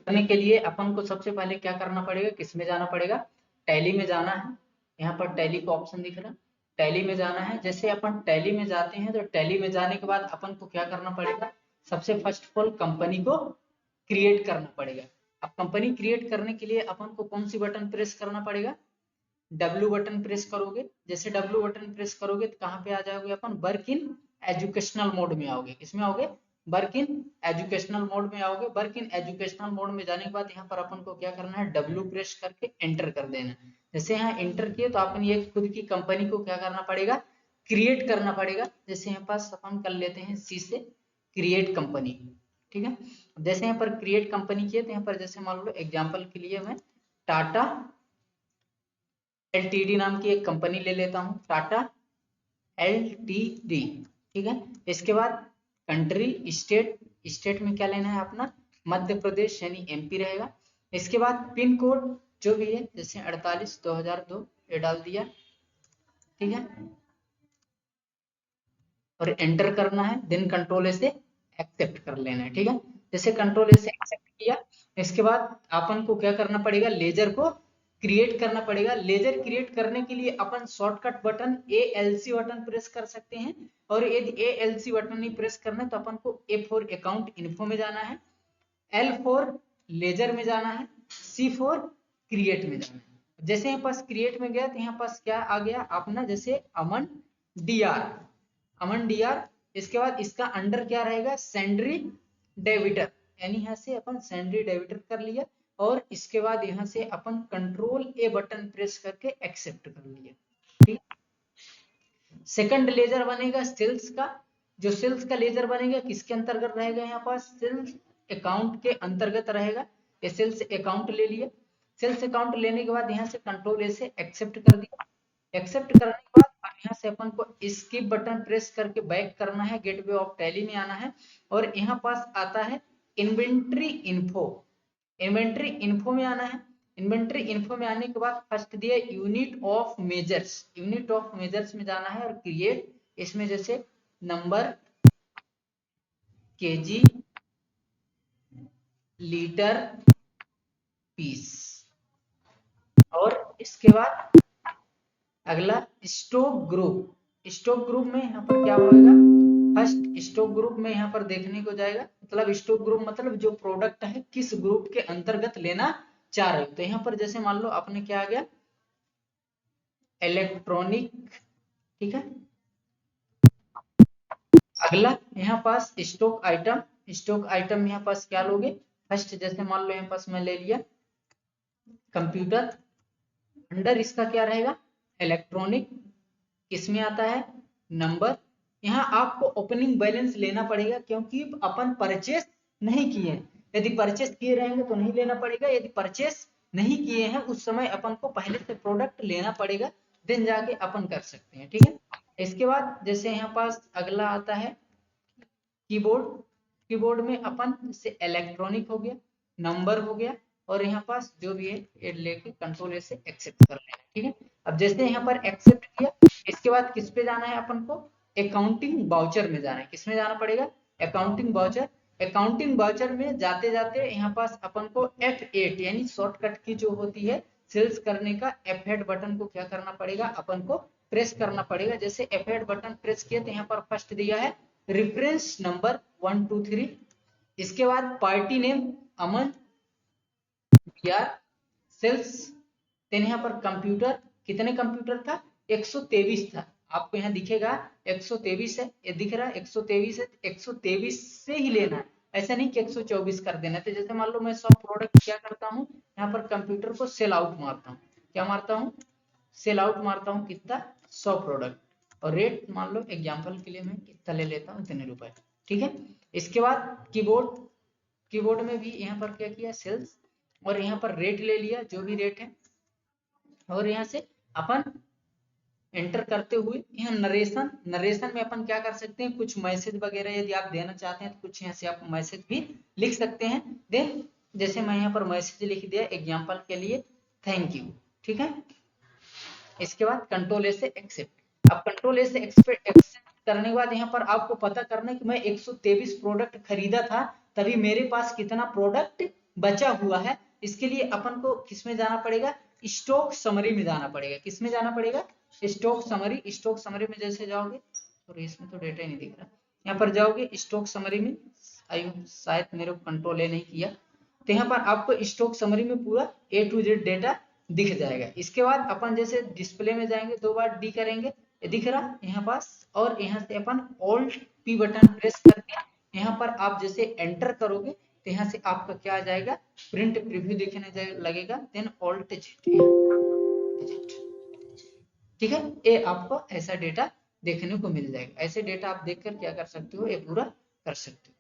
करने के लिए अपन को सबसे पहले क्या करना पड़ेगा, किस में जाना पड़ेगा, टैली में जाना है। यहाँ पर टैली का ऑप्शन दिख रहा है, टैली में जाना है। जैसे अपन टैली में जाते हैं तो टैली में जाने के बाद अपन को क्या करना पड़ेगा, सबसे फर्स्ट ऑफ ऑल कंपनी को क्रिएट करना पड़ेगा। अब कंपनी क्रिएट करने के लिए अपन को कौन सी बटन प्रेस करना पड़ेगा, W बटन प्रेस करोगे। जैसे W बटन प्रेस करोगे तो कहाँ पे आ जाओगे, अपन वर्क इन एजुकेशनल मोड में आओगे। किसमें आओगे, वर्क इन एजुकेशनल मोड में आओगे। वर्क इन एजुकेशनल मोड में जाने के बाद यहाँ पर अपन को क्या करना है, W प्रेस करके एंटर कर देना। जैसे यहाँ एंटर किए तो अपन ये खुद की कंपनी को क्या करना पड़ेगा, क्रिएट करना पड़ेगा। जैसे यहाँ पास अपन कर लेते हैं C से क्रिएट कंपनी, ठीक है। जैसे यहाँ पर क्रिएट कंपनी किए तो यहाँ पर जैसे मान लो एग्जाम्पल के लिए मैं टाटा LTD नाम की एक कंपनी ले लेता हूँ, टाटा LTD, ठीक है। इसके बाद कंट्री स्टेट, स्टेट में क्या लेना है अपना, मध्य प्रदेश यानी MP रहेगा। इसके बाद पिन कोड जो भी है, जैसे 48/2002 ये डाल दिया, ठीक है, और एंटर करना है। देन कंट्रोल से एक्सेप्ट कर लेना है, ठीक है। जैसे कंट्रोल से एक्सेप्ट किया, इसके बाद अपन को क्या करना पड़ेगा, लेजर को क्रिएट करना पड़ेगा। लेजर क्रिएट करने के लिए अपन shortcut button ALC button press कर सकते हैं, और यदि ALC बटन नहीं प्रेस करना है तो अपन को A फॉर अकाउंट इन्फो में जाना है, L फॉर लेजर में जाना है, C फॉर क्रिएट में जाना है। जैसे यहाँ पास क्रिएट में गया तो यहाँ पास क्या आ गया अपना, जैसे अमन DR, अमन DR। इसके बाद इसका अंडर क्या रहेगा, सेंड्री डेबिटर, यानी यहाँ से अपन सेंड्री डेबिटर कर लिया, और इसके बाद यहाँ से अपन कंट्रोल A बटन प्रेस करके एक्सेप्ट कर लिया, ठीक। सेकंड लेजर बनेगा सेल्स का। जो सेल्स का लेजर बनेगा किसके अंतर्गत रहेगा, यहाँ पास सेल्स अकाउंट के अंतर्गत रहेगा। ये सेल्स अकाउंट ले लिया। सेल्स अकाउंट लेने के बाद यहाँ से कंट्रोल A से एक्सेप्ट कर दिया। एक्सेप्ट करने के बाद यहाँ से अपन को स्किप बटन प्रेस करके बैक करना है, गेटवे ऑफ टैली में आना है, और यहाँ पास आता है इन्वेंट्री इन्फो। इन्वेंट्री इन्फो में आना है। इन्वेंट्री इन्फो में आने के बाद फर्स्ट दिया unit of measures, unit of measures में जाना है, और क्रिएट इसमें जैसे नंबर, केजी, लीटर, पीस, और इसके बाद अगला स्टॉक ग्रुप। स्टॉक ग्रुप में यहाँ पर क्या होगा, फर्स्ट स्टॉक ग्रुप में यहाँ पर देखने को जाएगा, मतलब स्टॉक ग्रुप मतलब जो प्रोडक्ट है किस ग्रुप के अंतर्गत लेना चाह रहे हो। तो यहाँ पर जैसे मान लो आपने क्या आ गया, इलेक्ट्रॉनिक, ठीक है। अगला यहाँ पास स्टॉक आइटम, स्टॉक आइटम यहाँ पास क्या लोगे, फर्स्ट जैसे मान लो यहाँ पास मैं ले लिया कंप्यूटर, अंडर इसका क्या रहेगा, इलेक्ट्रॉनिक, इसमें आता है नंबर। यहाँ आपको ओपनिंग बैलेंस लेना पड़ेगा क्योंकि अपन परचेस नहीं किए हैं। यदि परचेस किए रहेंगे तो नहीं लेना पड़ेगा, यदि परचेस नहीं किए हैं उस समय अपन को पहले से प्रोडक्ट लेना पड़ेगा, देन जाके अपन कर सकते हैं, ठीक है। इसके बाद जैसे यहाँ पास अगला आता है कीबोर्ड। कीबोर्ड में अपन से इलेक्ट्रॉनिक हो गया, नंबर हो गया, और यहाँ पास जो भी है ये लेके कंट्रोल A से एक्सेप्ट कर लेना, ठीक है। अब जैसे यहाँ पर एक्सेप्ट किया, इसके बाद किस पे जाना है अपन को, अकाउंटिंग वाउचर में जाना है। किस में जाना पड़ेगा, अकाउंटिंग वाउचर। अकाउंटिंग वाउचर में जाते जाते यहाँ पास अपन को F8 यानी शॉर्टकट की जो होती है सेल्स करने का, F8 बटन को क्या करना पड़ेगा, अपन को प्रेस करना पड़ेगा। जैसे F8 बटन प्रेस किया तो यहाँ पर फर्स्ट दिया है रेफरेंस नंबर 1 2 3, इसके बाद पार्टी नेम अमन DR सेल्स, देन यहाँ पर कंप्यूटर, कितने कंप्यूटर था, 123 था। आपको यहाँ दिखेगा 123 है, ये दिख रहा है 123 है, 123 से ही लेना है, ऐसा नहीं कि 124 कर देना। तो जैसे मान लो मैं सब प्रोडक्ट क्या करता हूँ, यहाँ पर कंप्यूटर को सेल आउट मारता हूँ, क्या मारता हूँ, सेल आउट मारता हूँ, कितना, 100 प्रोडक्ट, और रेट मान लो एग्जांपल के लिए मैं कितना ले लेता हूँ, इतने रुपए, ठीक है। इसके बाद कीबोर्ड, कीबोर्ड में भी यहाँ पर क्या किया, सेल्स, और यहाँ पर रेट ले लिया जो भी रेट है, और यहाँ से अपन एंटर करते हुए यहाँ नरेशन, नरेशन में अपन क्या कर सकते हैं, कुछ मैसेज वगैरह यदि आप देना चाहते हैं तो कुछ यहाँ से आप मैसेज भी लिख सकते हैं। देन जैसे मैं यहाँ पर मैसेज लिख दिया एग्जांपल के लिए, थैंक यू, ठीक है। इसके बाद कंट्रोल A से एक्सेप्ट। अब कंट्रोल A से एक्सेप्ट करने के बाद यहाँ पर आपको पता करना है कि मैं 123 प्रोडक्ट खरीदा था, तभी मेरे पास कितना प्रोडक्ट बचा हुआ है, इसके लिए अपन को किसमें जाना पड़ेगा, स्टॉक समरी में जाना पड़ेगा। किसमें जाना पड़ेगा, स्टॉक समरी। स्टॉक समरी में जैसे जाओगे, और इसमें तो डेटा ही नहीं दिख रहा, यहाँ पर जाओगे स्टॉक समरी में, आयु शायद मेरे को कंट्रोल ए नहीं किया, तो यहाँ पर आपको स्टॉक समरी में पूरा A to Z डेटा दिख जाएगा। इसके बाद अपन जैसे डिस्प्ले में जाएंगे, 2 बार डी करेंगे, ये दिख रहा यहाँ पास, और यहाँ से अपन Alt P बटन प्रेस करके यहाँ पर आप जैसे एंटर करोगे तो यहाँ से आपका क्या आ जाएगा, प्रिंट प्रीव्यू दिखने लगेगा, देन Alt Z, ठीक है। ये आपको ऐसा डेटा देखने को मिल जाएगा। ऐसे डेटा आप देखकर क्या कर सकते हो, ये पूरा कर सकते हो।